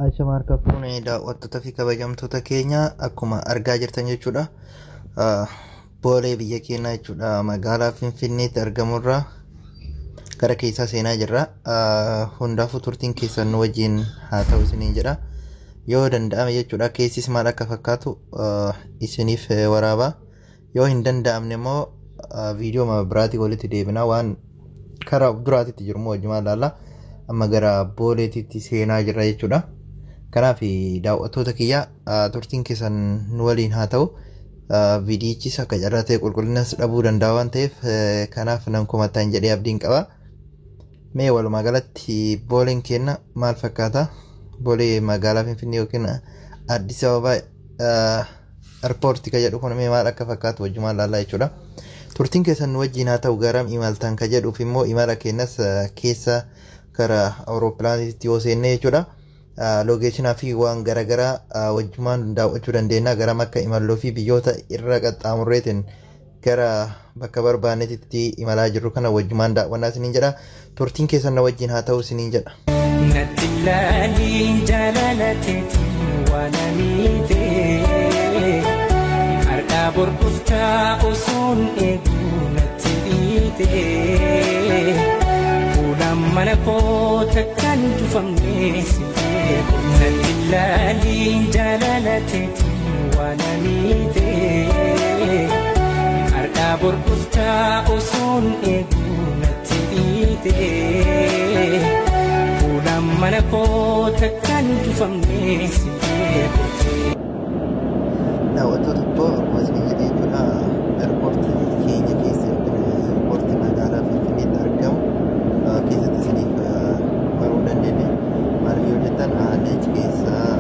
Ashama harka fuunee daawwattoota fi kabajamtoota keenya akkuma argaa jirtan jechuudha. Boolee biyya keenyaa jechuudha. Magaalaa Finfinneetti argamurraa gara keessaa seenaa jirra. Hundaafuu turtiin keessan nu wajjin haa ta'u isiniin jedha. Yoo danda'ame jechuudha keessis maal akka fakkaatu isiniif waraabaa. Yoo hin danda'amne immoo viidiyoo biraatii walitti deebinaa waan karaa duraatitti jiru immoo wajjumaan ilaalla. Amma gara booleetitti seenaa jirra jechuudha. Kanaaf daawwattoota kiyya turtiin keessan nu waliin haa ta'u. Viidiyichis akka carraa ta'e qulqullinas dhabuu danda'a waan ta'eef kanaaf nan kumattaan jedhee abdiin qaba. Mee walumaa galatti booleen keenya maal fakkaata? Boolee magaalaa Finfinnee yookiin Addis Ababa airpoortii kan jedhu kun mee maal akka fakkaatu wajjumaan ilaallaa jechuudha. Turtiin keessan nu wajjin haa ta'u garam imaltan kan jedhuuf immoo imala keenyas keessa gara Awuroopilaaniitti yoo seenne jechuudha. Lookeeshinaa fi waan garaagaraa wajjumaan daawwachuu dandeenya. Garam akka imalluu fi biyyoota irra qaxxaamurreetiin gara bakka barbaannetti imalaa jirru kana wajjumaan daawwannaa isiniin jedha. Turtiin keessan na wajjin haa ta'u isiniin jedha. Natti ilaaliin jaalalateeti waan amiitee harkaa borquftaa osoon eeguu natti dhiitee fuudhaan mana koota kan dhufamnee si beeku. Natti ilaaliin jaalalateeti waan amiitee harkaa borquftaa osoon eeguu natti dhiitee fuudhaan mana koota kan dhufamnee si beeku. Daawwattoota iddoo akkuma isin jedhee jechuudha airpoortii keenya keessa yookiin airpoortii magaalaa Finfinneetti argamu keessatti isiniif baruu dandeenya. Maaliif yoo jettan haalli achi keessaa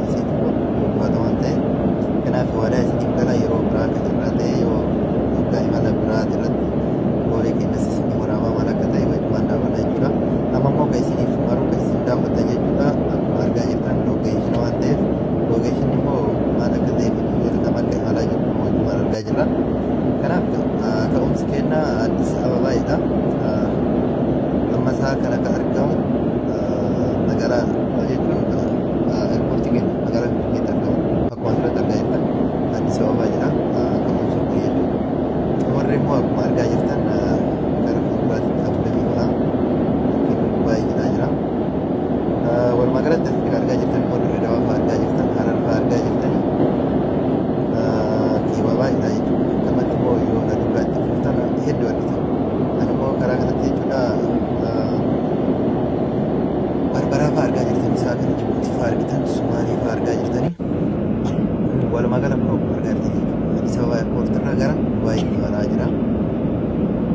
isinitti ulfaata waan ta'eef kanaaf waadaa isiniif gala yeroo biraa kan irraa ta'e yoo waggaa imala biraa irratti boolee keenyas isinii waraabaa maal akka ta'e wajjumaan daawwanna jechuudha. Amma immoo kan isiniif maruu kan isin daawwattan jechuudha akkuma argaa jirtan lookeeshina waan ta'eef lookeeshinni immoo maal akka ta'e biyyoota kam akka imalaa jirru wajjumaan argaa jirra. Kanaaf ka'umsi keenya Addis Ababaadha. Amma isaa kan akka argamu magaalaa jechuun airpoortii keenya magaalaa Finfinneetti argamu akkuma asirratti argaa jirtan Addis Ababaa jedha. Ka'umsi kun jechuudha. Xumurri immoo akkuma argaa jirtan gara fuulduraatti Abudabii jira yookiin Dubaay jira. Walumaa galatti asitti argaa jirtan immoo Dirree Dawaa fa'aa argaa jirtan, Harar fa'aa argaa jirtan, Kiibabaa jira jechuudha. Kanatti immoo yoo na duraatti fuftan hedduu argitan. Ani immoo karaa kanatti jechuudha Barbaraa fa'aa argaa jirtan, isaa kana Jibuutii fa'aa argitan, Sumaalee fa'aa argaa jirtanii. Walumaa gala immoo akkuma argaa jirtan Addis Ababaa airpoortii irraa gara Dubaay imalaa jira.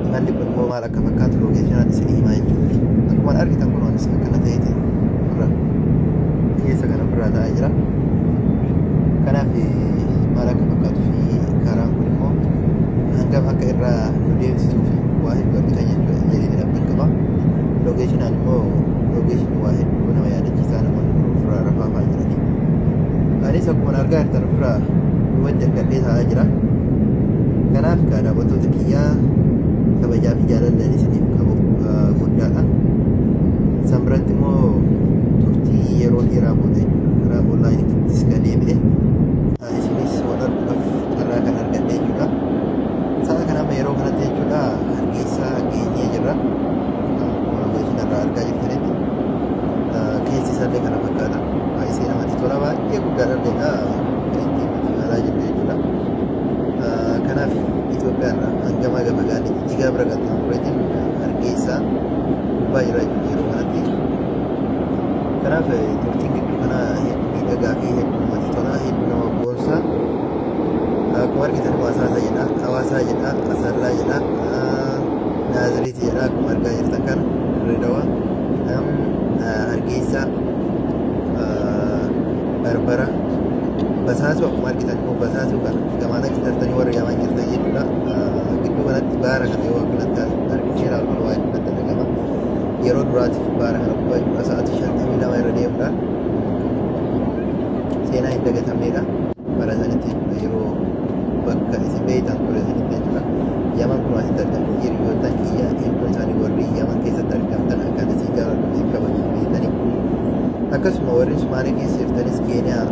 Imalli kun immoo maal akka fakkaatu lookeeshinaan isinii himaa jechuudha. Akkuma argitan kun waan isin akkana ta'eeti keessa kana biraa ta'aa jira. Kanaaf maal akka fakkaatuu fi karaan kun immoo hangam akka irraa nu deemsisuu fi waa hedduu argitan jechuudha jedhee dhabbiin qaba. Lookeeshinaan immoo lookeeshinii waa hedduu nama yaadachiisaa namoonni ofirraa rafaafaa jiranii. Anis akkuma argaa jirtan ofirraa wajji argadhee taa'aa jira. Kanaaf daawwattoota kiyyaa kabajaa fi jaalallaan isiniif qabu guddaadha. Isaan biratti immoo turtii yeroo dheeraa booda karaa onlaayiniittis kan deemite isinis wal arguudhaaf carraa kan argadhe jechuudha. Sa'a kana amma yeroo kanatti jechuudha Hargeysaa geenyee jirra. Lookeeshinarraa argaa jirtanitti keessi isaallee kana fakkaata. Baay'ee namatti tola, baay'ee guddaadha kan ittiin imalaa jirru jechuudha. Kanaaf Itoophiyaarraa hanga magaalaa Jijjigaa bira qaxxaamureetiin Hargeysaa gubbaa jira yeroo kanatti. Kanaaf turtiin gidduu kana hedduu miidhagaa fi hedduu namatti tola, hedduu nama boonsa. Akkuma argitan Hawaasaa jedha, Asallaa jedha, Naaziriit jedha akkuma argaa jirtan kana Dirree Dawaa, Hargeysaa, Barbara, Basaasuu akkuma argitan immoo Basaasuu kana gamaan achi tartanii warri yaaman jirtan jechuudha. Gidduu kanatti baara kana yoo akkanatti argisee ilaalu waa hedduu natti argama. Yeroo duraatiif baara kana gubbaa jechuudha sa'aatii 52 irra deemuudhaan seenaa hin dagatamnedha. Bara sanitti yeroo bakka isin beektan ture sanitti jechuudha. Yaman kun asitti argamu hiriyoottan kiyyaa hedduun isaanii warri Yaman keessatti argamtan akkan isin jaalladhu isin kabaju beektanii akkasuma warri Sumaalee keessa jirtanis Keeniyaa,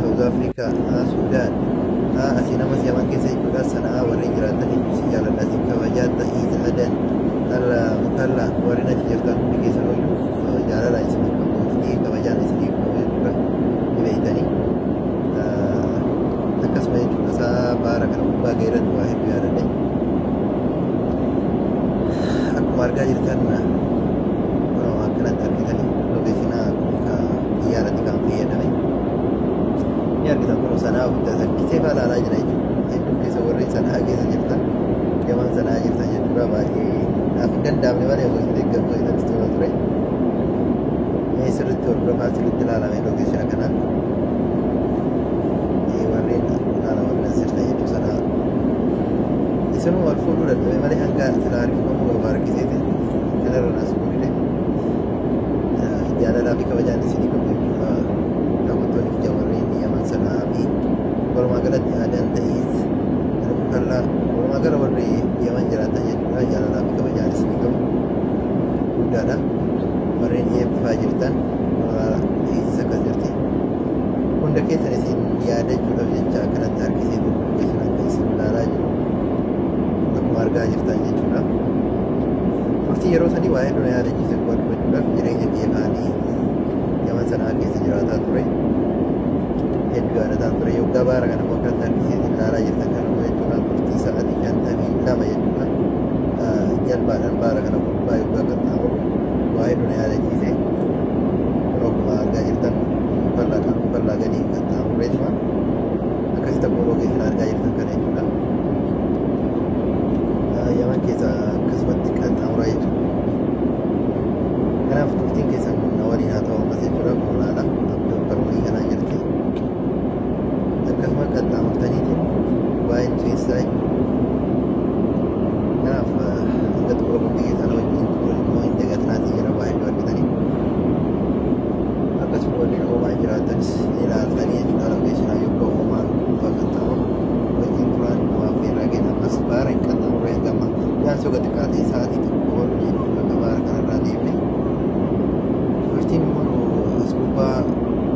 Saawuz Afrikaa, Suudaan, asii namas Yaman keessa jechuudha. Sanaa warri jiraatanii si jaaladha si kabajaa ta'ii ta'adan mukallaa warri achi jirtan hundi keessan ooyuu jaalala isinii qabu fi kabajaan isinii qabu jechuudha. Ni beeytanii akkasuma jechuudha. Isaa baara kana gubbaa ga'eerratti waa hedduu yaadadhe. Akkuma argaa jirtan akkanatti argitanii lokeeshinaa xiyyaarratti kan fayyadame ni argitan kun sanaa sakkisee faa ilaalaa jira jechuudha. Hedduu keessa warri sanaa keessa jirtan Yaman sanaa jirtan jechuudha. Baay'ee naaf hin danda'amne malee osoo isin eeggatoo isatti tola ture. Mee sirriitti hordofaa sirriitti ilaalame lokeeshina kanaan warreen ilaala warreen sirta jechuu sanaa isinuu wal fuudhuu dadhabe malee hanga sila harkifamuu yoo harkiseeti kanarra naas fuudhile jaalalaa fi kabajaan isinii qabu jechuudha. Daawwattoonni ija warreen Yaman sanaa fi walumaa galatti aadaan ta'iis mukallaa walumaa gala warri Yaman jiraatan jechuudha. Jaalalaa fi kabajaan isinii qabu guddaadha. Warreen eebbifaa jirtan ta'iis akkas jirti. Hunda keessan isin yaadachuudhaaf jecha akkanatti harkiseetu isin akka isin ilaalaa jiru akkuma argaa jirtan jechuudha. Turtii yeroo sanii waa'ee dura yaadachiise godhachuudhaaf jireenya biyya kaanii Yaman sanaa keessa jiraataa ture. Hedduu yaadataan ture. Yoggaa baara kana akkanatti harkiseetu ilaalaa jirtan kana jechuudha. Turtii sa'aatii 52 jechuudha. Jalbaadhaan baara kana gubbaa yoggaa qaxxaamuru waa'ee dura yaadachiise akkuma argaa jirtan mukallaa gadi qaxxaamureetuma akkasitti akkuma lokeeshin argaa jirtan kana jechuudha. Yaman keessa akkasumatti qaxxaamuraa jechuudha. Kanaaf turtiin keessan waliin haa ta'u ammas jechuudha. Kun olaala abduu barumii kanaa jirti. Akkasuma qaxxaamurtaniitiin waa'een keessaa kanaaf hanga xumura qophii keessan wajjin turuun immoo hin dagatinaati jira waa hedduu argitanii. Akkasuma waliin oomaan jiraatanis ilaaltanii jechuudha. Lokeeshinaa yookaan oomaan qaxxaamuru wajjin turaan namaaf irraa kennamas baara hin qaxxaamurre hangama yaan soga xiqqaatee sa'aatii tokko ol jechuudha. Akka baara kanarraa deemne turtiin immoo as gubbaa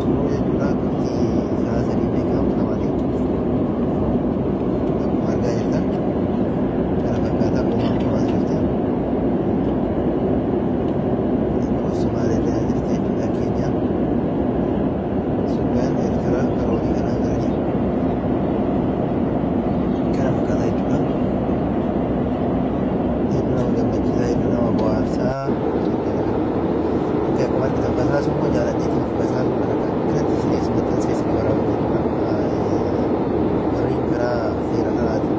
turuu jechuudha. Turtii sa'a sadii beekamu namaati. Akkuma argaa jirtan kana fakkaataa oomaan kumaas jirti. Sumaalee ta'aa jirti jechuudha. Keeniyaa, Suudaan, Eertiraa karoorrii kanaa jirani. Kana fakkaataa jechuudha. Hedduu nama gammachiisaa, hedduu nama bohaarsaa. Akkuma argitan basaasuu immoo jaaladheetiin basaasuu kana kanatti isinis maxxansee isin waraabatu jechuudha. Warreen karaa seera kanaatiin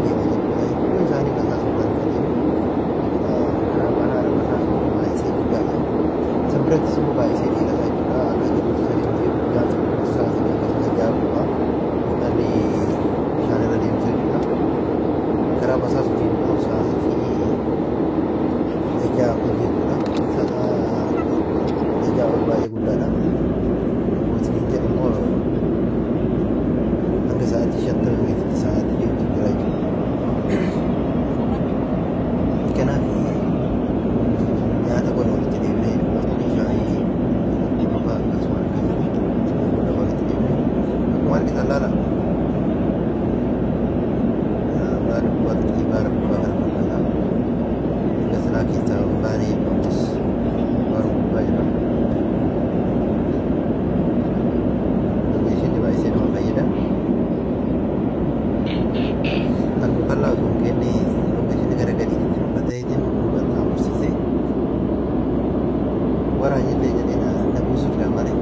deema jechuudha. Hedduu isaanii basaasuu kan deemu. Karaa banaadha basaasuu baay'isee guddaadha. Isin birattis immoo baay'isee dheerataa jechuudha. Akka jirutti sanii hojii guddaan sassaasaa sanii akkasuma jaaruudha. Malli bishaan irra deemsa jechuudha. Karaa basaasuutiin immoo sa'aatii ijaa hojjechuudha. Ijaa ol baay'ee guddaadha. Musliin jedhu immoo hanga sa'aatii 50 meetiritti sa'aatii deemtu jira jechuudha. Kanaaf nyaata gola walitti deemnee shaayii qofa akkasuma argatu gola walitti deemnee akkuma argitan laala baara gubbaa kana fakkaata. Egaa silaa keessaa baanee ammas baara gubbaa jira. Lokeeshinni baay'isee nama fayyada. Kan mukallaa osoo hin kenne lokeeshinni gara gadiitti nufa ta'eetiin hubannaa mursiisee waraanillee jedhee na buusuu jira malee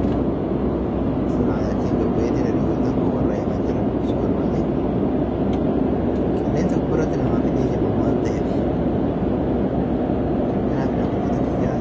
sanaa achiin gabbeetiin hiriyoota koo warra Yaman jiran buusuu barbaade qilleensa gubbaratti namaa fidee jedhu waan ta'eef kanaaf namoota biyyaa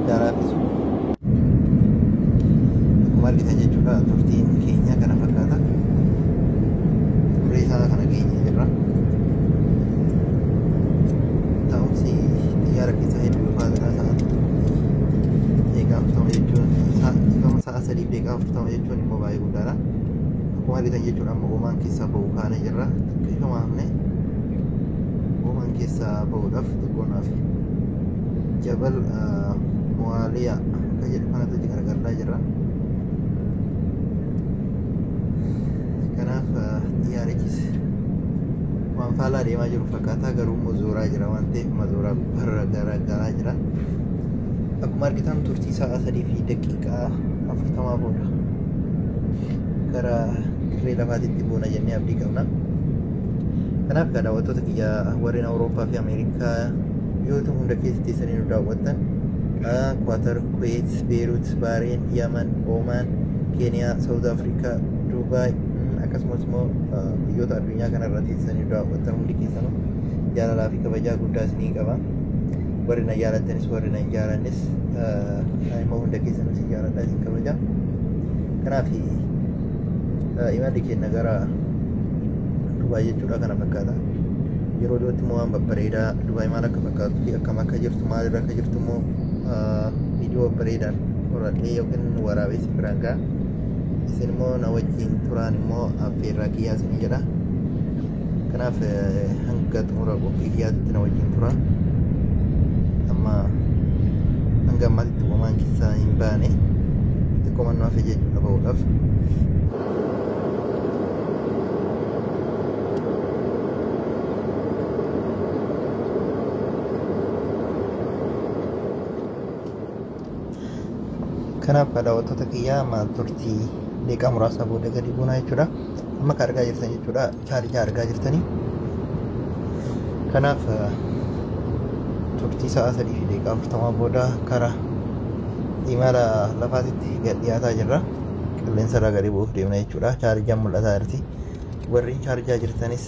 laaffisu. Akkuma argitan jechuudha turtiin keenya kana fakkaata. Turrii isaa kana keenya jirra. Ta'umsi xiyyaara keessaa hedduu ulfaataadha sa'aati. Deeqaa 40 jechuun sa'a 3 deeqaa 40 jechuun immoo baay'ee guddaadha. Akkuma argitan jechuudha amma uumaan keessaa ba'u kaanee jirra. Akkasuma hafne uumaan keessaa ba'uudhaaf xiqqoonaaf jabal Muwaaliyaa akka jedhu kanatu gargaaraa jirra. Kanaaf xiyyaarichis waan faalaa deemaa jiru fakkaata garuu immoo zooraa jira waan ta'eef mazooraa barra garagaraa jira. Akkuma argitan turtii sa'a 3 fi daqiiqaa 40 booda gara dirree lafaatitti boona jennee abdii qabna. Kanaaf daawwattoota kiyya warreen Awurooppaa fi Ameerikaa biyyoota hunda keessa teessanii nu daawwattan Qatar, Kuwait, Beirut, Bahrain, Yaman, Oman, Kenya, South Africa, Dubai akkasumas immoo biyyoota addunyaa kanarra teessanii nu daawwattan hundi keessanuu jaalalaa fi kabajaa guddaa isinii qaba. Warri na jaalattanis warri na hin jaalannes immoo hunda keessanuu isin jaaladhaa isin kabaja. Kanaaf imalli keenya gara Dubai jechuudha kana fakkaata. Yeroo dhiyootti immoo waan babbareedaa Dubai maal akka fakkaatuu fi akkam akka jirtu maalirra akka jirtu immoo viidiyoo babbareedaan qoradhee yookiin waraabee isin biraan ga'a. Isin immoo na wajjin turaan immoo affeerraa kiyyaa isinii jedha. Kanaaf hanga xumura qophii kiyyaatti na wajjin tura. Amma hanga ammaatitti uumaan keessaa hin baane xiqqoo mannoo hafe jechuudha ba'uudhaaf. Kanaaf daawwattoota kiyyaa amma turtii deeqaa muraasa booda gadi buunaa jechuudha. Amma kan argaa jirtan jechuudha chaarjaa argaa jirtanii. Kanaaf turtii sa'a 3 fi deeqaa 40 booda karaa imala lafaatitti gad dhiyaataa jirra. Qilleensarraa gadi bu'uuf deemna jechuudha. Chaarjaan mul'ataa jirti. Warri chaarjaa jirtanis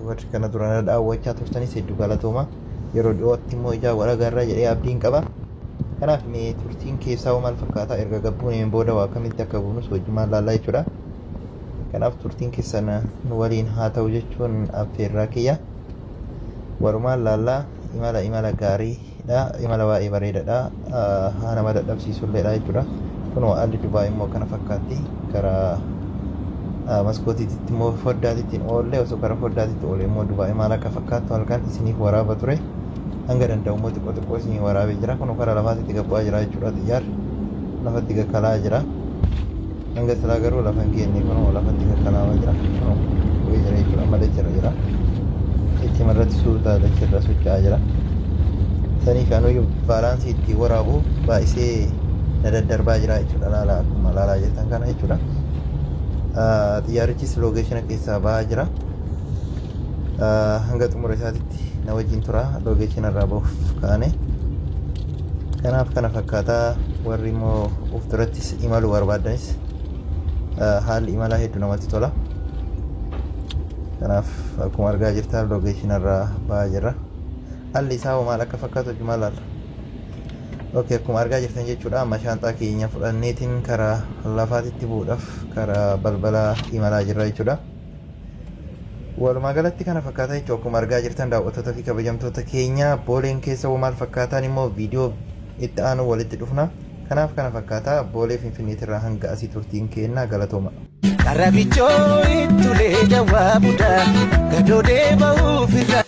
warri kana duraan daawwachaa turtanis hedduu galatooma. Yeroo dhiyootti immoo ijaa wal agarra jedhee abdiin qaba. Kanaaf mee turtiin keessaa maal fakkaata erga gabbuuneen booda waa akkamitti akka buunus wajjumaan laallaa jechuudha. Kanaaf turtiin keessan nu waliin haa ta'u jechuun affeerraa kiyya. Walumaan laallaa imala gaariidha. Imala baay'ee bareedaadha. Haa nama dadhabsiisulleedha jechuudha. Kunoo haalli Dubaay immoo kana fakkaatti karaa maskootiitti immoo foddaatittiin oolle osoo karaa foddaatitti oolle immoo Dubaay maal akka fakkaattu halkan isiniif waraaba ture. Hanga danda'u immoo xiqqoo isinii waraabee jira. Kunoo karaa lafaatitti gabbu'aa jira jechuudha. Xiyyaarri lafatti gakkalaa jira. Hanga silaa garuu lafa hin geenne kunoo lafatti gakkalaa jira. Kunoo bu'ee jira jechuudha. Amma dachirra jira. Itti irratti suutaa dachirra socho'aa jira. Saniif anuyyuu baalaansii itti waraabu baay'isee na daddarbaa jira jechuudha. Laalaa akkuma laalaa jettan kana jechuudha. Xiyyaarichis loogeeshina keessaa ba'aa jira. Hanga xumura isaatitti na wajjin tura loogeeshina irraa bahuuf kaane. Kanaaf kana fakkaataa warri immoo of durattis imaluu barbaadanis haalli imalaa hedduu namatti tola. Kanaaf akkuma argaa jirtan loogeeshina irraa ba'aa jirra. Haalli isaa maal akka fakkaatu wajjumaan laalla. Okay, akkuma argaa jirtan jechuudha amma shaanxaa keenya fudhanneetiin karaa lafaatitti bu'uudhaaf karaa balbala imalaa jirra jechuudha. Walumaa galatti kana fakkaata jechuudha. Akkuma argaa jirtan daawwattoota fi kabajamtoota keenya booleen keessa maal fakkaataan immoo viidiyoo itti aanu walitti dhufna. Kanaaf kana fakkaata boolee Finfinneetirraa hanga asii turtiin keenna galatooma. Karabichoo ittulee jawaabuudha gadoodee ba'uuf irra.